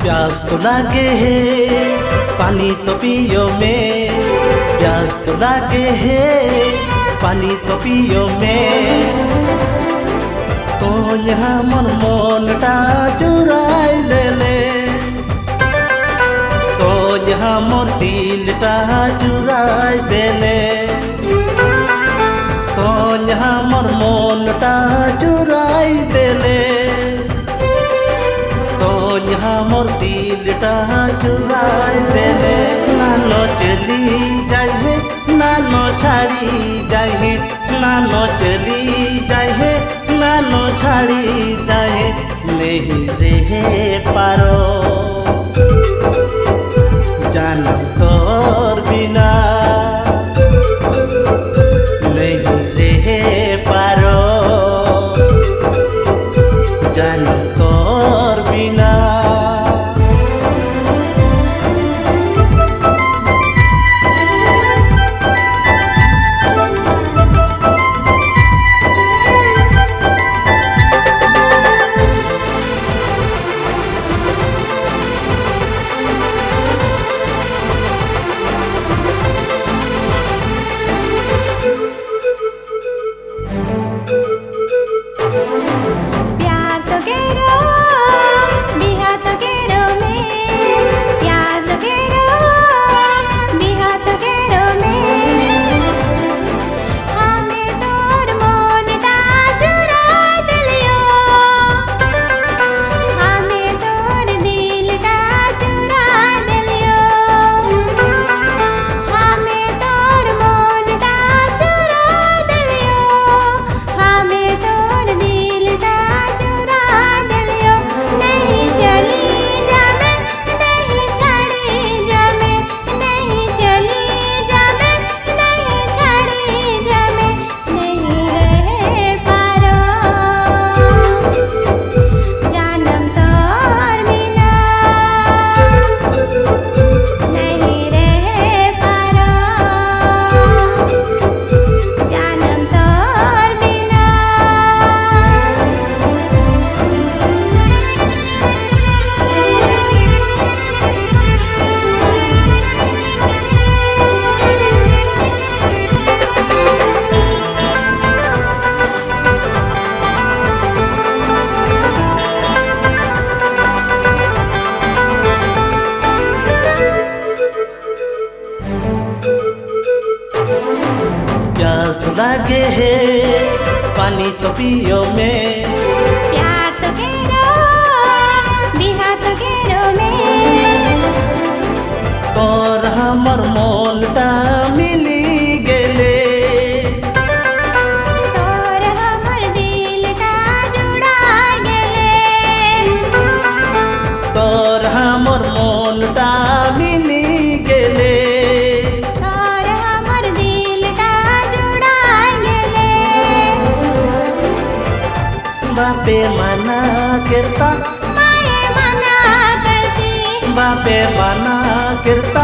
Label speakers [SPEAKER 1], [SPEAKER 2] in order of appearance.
[SPEAKER 1] प्यास तो लागे है पानी तो पियो में, प्यास तो लागे है पानी तो पियो में। तो यहाँ मन मनटा चुराई ले, तो यहाँ मोर दिलटा चुराई देले, तो यहाँ मोर मनटा चुराई देले, तो यहाँ मोर दिलटा चुराई देले। नानो चली जाए नानो छाड़ी जाए, नानो चली जाए नानो छाड़ी जाए, नहीं रहे पारो जानम तोर बिना, नहीं रहे पारो जानम तोर बिना। प्यास तो लागे है पानी तो पियो में,
[SPEAKER 2] प्यार तो घेरो बिहा तो घेरो में।
[SPEAKER 1] तोर हमर मनटा मिली गेले,
[SPEAKER 2] तोर हमर दिलटा जुड़ा गेले,
[SPEAKER 1] तोर हमर मनटा मिली गेले। बापे मना करता,
[SPEAKER 2] माए मना करती,
[SPEAKER 1] बापे मना करता,